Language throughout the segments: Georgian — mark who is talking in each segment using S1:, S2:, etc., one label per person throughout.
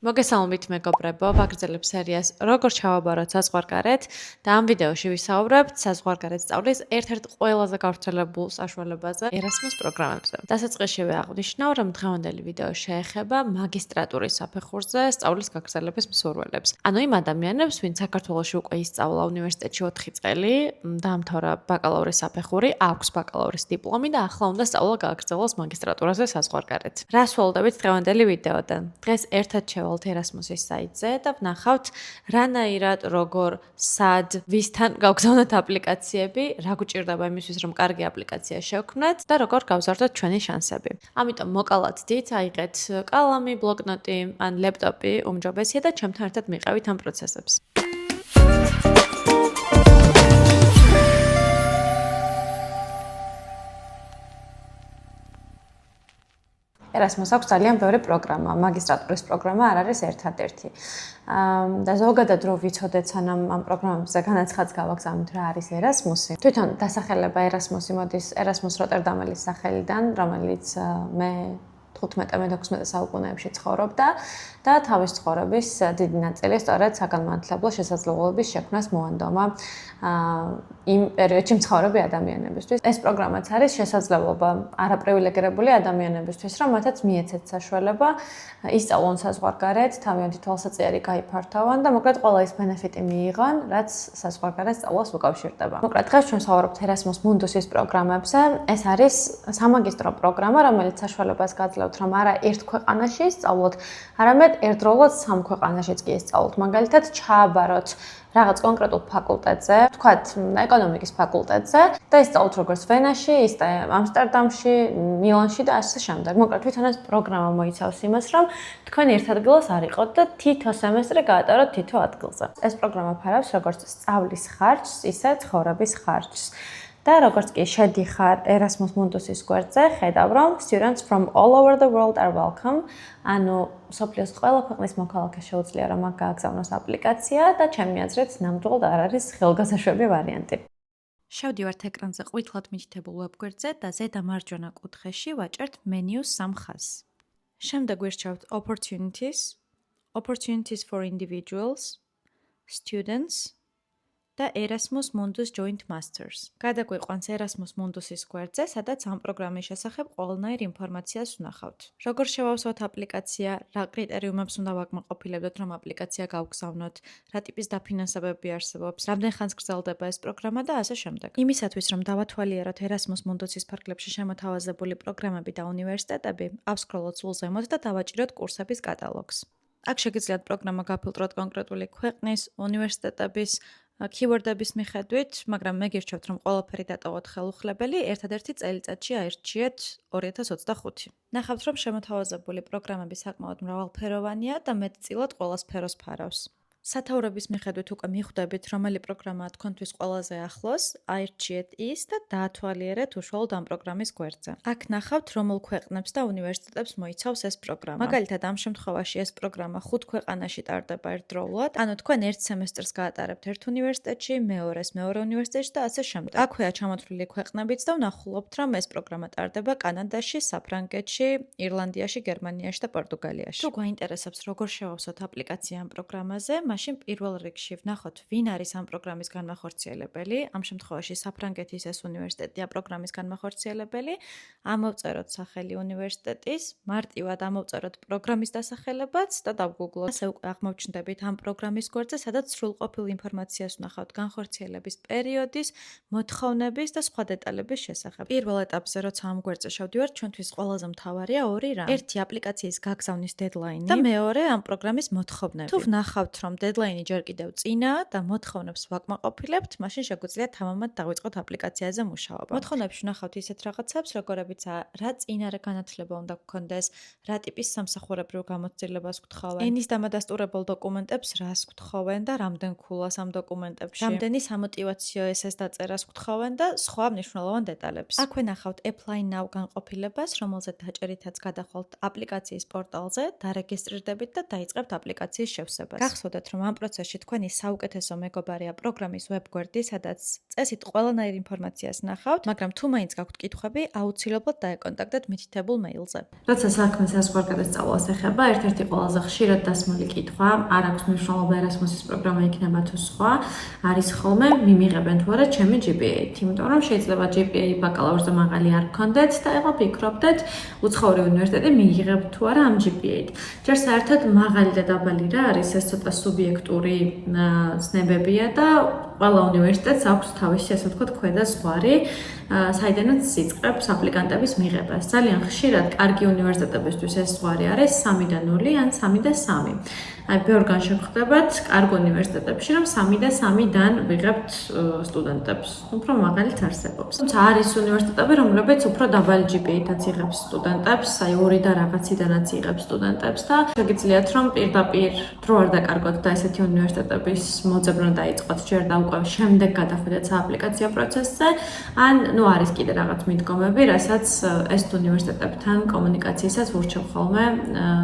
S1: მოგესალმებით მეგობრებო, ვაგრძელებ სერიას როგორ ჩავაბაროთ საზღვარგარეთ და ამ ვიდეოში ვისაუბრებთ საზღვარგარეთ სწავლის ერთ-ერთ ყველაზე გავრცელებულ საშუალებაზე ერასმუს პროგრამებზე. დასაწყისშივე აღვნიშნავ, რომ დღევანდელი ვიდეო შეეხება მაგისტრატურის საფეხურზე სწავლის გაგრძელების მსურველებს. ანუ იმ ადამიანებს, ვინც საქართველოში უკვე ისწავლა უნივერსიტეტში 4 წელი, დაამთავრა ბაკალავრის საფეხური, აქვს ბაკალავრის დიპლომი და ახლა უნდა სწავლა გააგრძელოს მაგისტრატურაზე საზღვარგარეთ. რას ველოდებით დღევანდელი ვიდეოდან? დღეს ერთად შევალთ ერასმუსის საიტზე და ვნახავთ რანაირად, როგორ, სად, ვისთან გავგზავნოთ აპლიკაციები, რა გვჭირდება იმისთვის, რომ კარგი აპლიკაცია შევქმნათ და როგორ გავზარდოთ ჩვენი შანსები. ამიტომ მოკალათ დით, აიღეთ კალამი, ბლოკნოტი ან ლეპტოპი უმჯობესია და ჩემთან ერთად მიყევით ამ პროცესებს. ერასმუს აქვს ძალიან ბევრი პროგრამა, მაგისტრატურის პროგრამა არ არის ერთადერთი. და ზოგადად რო ვიცოდეთ, სანამ ამ პროგრამებზე განაცხადს გავაგზავნით რა არის ერასმუსი. თვითონ დასახელება ერასმუსი მოდის ერასმუს როტერდამელის სახელიდან, რომელიც მე 15-16 საუკუნეებში ცხოვრობდა და თავის ცხოვრების დიდი ნაწილი სწორედ საგანმანათლებლო შესაძლებლობების შექმნას მოანდომა იმ პერიოდში მცხოვრები ადამიანებისთვის. ეს პროგრამაც არის შესაძლებლობა არაპრივილეგირებული ადამიანებისთვის, რომ მათაც მიეცეთ საშუალება ისწავლონ საზღვარგარეთ, თავიანთი თვალსაჩინო გაიფართავან და მოკლედ ყველა ის ბენეფიტი მიიღონ, რაც საზღვარგარეთ სწავლას უკავშირდება. მოკლედ დღეს ჩვენ ვსაუბრობთ Erasmus Mundus-ის პროგრამებზე. ეს არის სამაგისტრო პროგრამა, რომელიც საშუალებას გაძლევთ, რომ არა ერთ ქვეყანაში ისწავლოთ, არამედ ერთდროულად 3 ქვეყანაშიც კი ისწავლოთ. მაგალითად, ჩააბაროთ რაღაც კონკრეტულ ფაკულტეტზე, თქვათ, ეკონომიკის ფაკულტეტზე და ისწავლოთ როგორც ვენაში, ისე ამსტერდამში, მილანში და ასე შემდეგ. მოკლედ, თვითონ ეს პროგრამა მოიცავს იმას, რომ თქვენ ერთ ადგილას არ იყოთ და თითო სემესტრი გაატაროთ თითო ადგილზე. ეს პროგრამა ფარავს როგორც სწავლის ხარჯს, ისე ცხოვრების ხარჯს. და როგორც კი შედიხარ Erasmus Mundus-ის გვერდზე, ხედავ, რომ students from all over the world are welcome. ანუ მსოფლიოს ყველა ქვეყნის მოქალაქეს შეუძლია, რომ აქ გააგზავნოს აპლიკაცია და ჩემი აზრით, ნამდვილად არ არის ხელგაზრდები ვარიანტი. შევდივართ ეკრანზე ყვითლად მითითებულ ვებგვერდზე და ზედა მარჯვენა კუთხეში ვაჭერთ menus 3 ხაზს. შემდეგ ვირჩევთ opportunities for individuals, students და Erasmus Mundus Joint Masters. გადაგვიყვანს Erasmus Mundus-ის გვერდზე, სადაც ამ პროგრამის შესახებ ყველანაირ ინფორმაციას ვნახავთ. როგორ შევავსოთ აპლიკაცია, რა კრიტერიუმებს უნდა ვაკმაყოფილებდეთ, რომ აპლიკაცია გავგზავნოთ, რა ტიპის დაფინანსებები არსებობს, რამდენ ხანს გრძელდება ეს პროგრამა და ასე შემდეგ. იმისათვის, რომ დავათვალიეროთ Erasmus Mundus-ის ფარგლებში შემოთავაზებული პროგრამები და უნივერსიტეტები, ავსკროლოთ სულ ზემოთ და დავაჭიროთ კურსების კატალოგს. აქ შეგიძლიათ პროგრამა გაფილტროთ კონკრეტული ქვეყნის, უნივერსიტეტების keyword-ების მიხედვით, მაგრამ მე გირჩევთ, რომ ყველაფერი დატოვოთ ხელუხლებელი, ერთადერთი წელიწადში აირჩიეთ 2025. ნახავთ, რომ შემოთავაზებული პროგრამები საკმაოდ მრავალფეროვანია და მეტწილად ყველა სფეროს ფარავს. სათაურების მიხედვით უკვე მიხვდებით, რომელი პროგრამაა თქვენთვის ყველაზე ახლოს, აირჩიეთ ის და დაათვალიერეთ უშუალოდ ამ პროგრამის გვერდზე. აქ ნახავთ, რომელ ქვეყნებს და უნივერსიტეტებს მოიცავს ეს პროგრამა. მაგალითად, ამ შემთხვევაში ეს პროგრამა 5 ქვეყანაში ტარდება ერთდროულად, ანუ თქვენ ერთ სემესტრს გაატარებთ ერთ უნივერსიტეტში, მეორეს მეორე უნივერსიტეტში და ასე შემდეგ. აქვეა ჩამოთვლილი ქვეყნებიც და ვნახულობთ, რომ ეს პროგრამა ტარდება კანადაში, საფრანგეთში, ირლანდიაში, გერმანიაში და პორტუგალიაში. თუ გვაინტერესებს, როგორ შევავსოთ აპლიკაცია ამ პროგრამაზე, მაშინ პირველ რიგში ვნახოთ, ვინ არის ამ პროგრამის განმახორციელებელი. ამ შემთხვევაში საფრანგეთის ეს უნივერსიტეტია პროგრამის განმახორციელებელი. ამოვწეროთ სახელი უნივერსიტეტის, მარტივად ამოვწეროთ პროგრამის დასახელებაც და დავგუგლოთ. ასე უკვე აღმოჩნდებით ამ პროგრამის გვერდზე, სადაც სრულყოფილ ინფორმაციას ვნახავთ განხორციელების პერიოდის, მოთხოვნების და სხვა დეტალების შესახებ. პირველ ეტაპზე, როცა ამ გვერდზე შევდივართ, ჩვენთვის ყველაზე მთავარია ორი რამ. ერთი აპლიკაციის გაგზავნის დედლაინი და მეორე ამ პროგრამის მოთხოვნები. თუ ვნახავთ, რომ დედლაინი ჯერ კიდევ წინაა და მოთხოვნებს ვაკმაყოფილებთ, მაშინ შეგვიძლია თამამად დავიწყოთ აპლიკაციაზე მუშაობა. მოთხოვნებში ვნახავთ ისეთ რაღაცებს, როგორებიცაა რა წინარე განათლება უნდა გქონდეს, რა ტიპის სამსახურებრივ გამოცდილებას გთხოვენ, ენის დამადასტურებელ დოკუმენტებს რას გთხოვენ და რამდენ ქულას ამ დოკუმენტებში, რამდენი სამოტივაციო ესეს დაწერას გთხოვენ და სხვა მნიშვნელოვან დეტალებს. აქვე ნახავთ Apply Now განყოფილებას, რომელზეც დაჭერითაც გადახვალთ აპლიკაციის პორტალზე, დარეგისტრირდებით და დაიწყებთ აპლიკაციის შევსებას. გახსოვდეთ, რომ ამ პროცესში თქვენი საუკეთესო მეგობარია პროგრამის ვებგვერდი, სადაც წესით ყველანაირ ინფორმაციას ნახავთ, მაგრამ თუ მაინც გაქვთ კითხვები, აუცილებლად დაეკონტაქტეთ მითითებულ მეილზე.
S2: როცა საქმე საზღვარგარეთ სწავლას ეხება, ერთ-ერთი ყველაზე ხშირად დასმული კითხვა, არ აქვს მნიშვნელობა Erasmus-ის პროგრამა იქნება თუ სხვა, არის ხოლმე მიმიღებენ თუ არა ჩემი GPA-ით, იმიტომ რომ შეიძლება GPA ბაკალავრზე მაღალი არ გქონდეთ და ეხლა ფიქრობდეთ, უცხოური უნივერსიტეტი მიიღებთ თუ არა ამ GPA-ით. ჯერ საერთოდ მაღალი და დაბალი რა არის, ეს ცოტა სუბიექტური ცნებებია და ყველა უნივერსიტეტს აქვს თავისი, ასე ვთქვათ, ქვედა ზღვარი, საიდანაც იწყებს აპლიკანტების მიღებას. ძალიან ხშირად კარგი უნივერსიტეტებისთვის ეს ზღვარი არის 3 და 0 ან 3 და 3. აი, ბევრგან შეგხვდებათ კარგ უნივერსიტეტებში, რომ 3 და 3-დან ვიღებთ სტუდენტებს. უფრო მაღალიც არსებობს. თუმცა არის უნივერსიტეტები, რომლებიც უფრო დაბალი GPA-თაც იღებს სტუდენტებს, აი 2 და რაღაციდანაც იღებს სტუდენტებს და შეგიძლიათ რომ პირდაპირ დრო არ დაკარგოთ და ესეთი უნივერსიტეტების მოძებნა დაიწყოთ ჯერ და უკვე შემდეგ გადახვიდეთ სააპლიკაციო პროცესზე, ან არის კიდე რაღაც მიდგომები, რასაც ეს უნივერსიტეტებთან კომუნიკაციისას ვურჩევ ხოლმე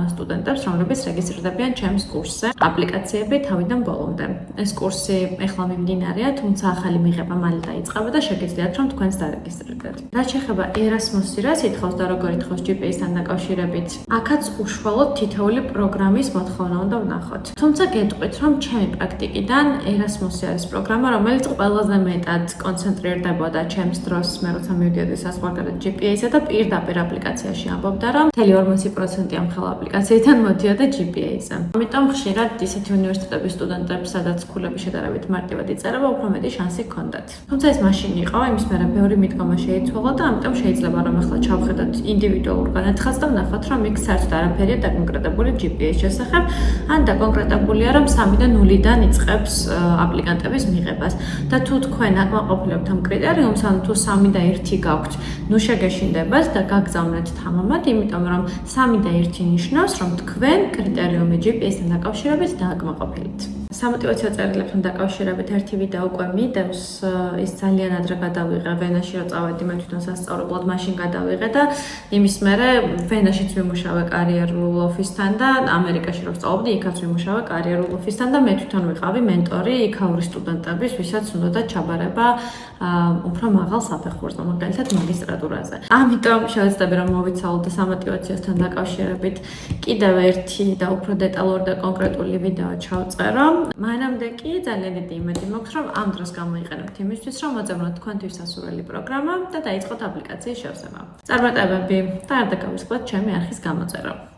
S2: სტუდენტებს, რომლებიც რეგისტრირდებიან ჩემს კურსზე. აპლიკაციები თავიდან ბოლომდე. ეს კურსი ეხლა მიმდინარეა, თუმცა ახალი მიღება მალე დაიწყება და შეგიძლიათ რომ თქვენს დარეგისტრირდეთ. რაც შეეხება Erasmus-ი, რას ითხოვს და როგორ ითხოვს GPA-სთან დაკავშირებით, აქაც უშუალოდ თითოეული პროგრამის მოთხოვნა უნდა ვნახოთ. თუმცა გეტყვით, რომ ჩემი პრაქტიკიდან Erasmus-ი არის პროგრამა, რომელიც ყველაზე მეტად კონცენტრირდებოდა ჩემს დროს, მე როცა მივიდიოდი საზღვარგარეთ GPA-ზე და პირდაპირ აპლიკაციაში ამბობდა, რომ 40% ამ ხელ აპლიკაციიდან მოდიოდა GPA-ზე. ამიტომ ხშირად ისეთი უნივერსიტეტების სტუდენტებს, სადაც ქულები შედარებით მარტივად იწერება, უფრო მეტი შანსი ჰქონდათ. თუმცა ეს მაშინ იყო, იმის მერე ბევრი მიდგომა შეიცვალა და ამიტომ შეიძლება რომ ახლა ჩავხედოთ ინდივიდუალურ განაცხადს და ვნახოთ, რომ იქ საერთოდ არაფერია დაკონკრეტებული GPA-ის შესახებ, ან დაკონკრეტებულია, რომ 3 და 0-დან იწყებს აპლიკანტების მიღებას. და თუ თქვენ აკმაყოფილებთ ამ კრიტერიუმს, ან თუ 3 და 1 გაქვთ, ნუ შეგეშინდებათ და გაგზავნეთ თამამად, იმიტომ რომ 3 და 1 ნიშნავს, რომ თქვენ კრიტერიუმი GPA-სთან დაკავშირებით დააკმაყოფილეთ. სამოტივაციო წერილებთან დაკავშირებით ერთი ვიდეო უკვე მიდევს, ის ძალიან ადრე გადავიღე ვენაში, რომ წავედი მე თვითონ სასწავლებლად, მაშინ გადავიღე და იმის მერე ვენაშიც ვიმუშავე კარიერულ ოფისთან და ამერიკაში რომ სწავლობდი, იქაც ვიმუშავე კარიერულ ოფისთან და მე თვითონ ვიყავი მენტორი იქაური სტუდენტების, ვისაც უნდათ ჩაბარება უფრო მაღალ საფეხურზე, მაგალითად მაგისტრატურაზე. ამიტომ შევეცდები რომ მოვიცალოთ სამოტივაციოსთან დაკავშირებით კიდევ ერთი და უფრო დეტალური და კონკრეტული ვიდეო ჩავწერო. მანამდე კი ძალიან დიდი იმედი მაქვს, რომ ამ დროს გამოიყენებთ იმისთვის, რომ მოძებნოთ თქვენთვის სასურველი პროგრამა და დაიწყოთ აპლიკაციის შევსება. წარმატებები და არ დაგავიწყდეთ ჩემი არხის გამოწერა.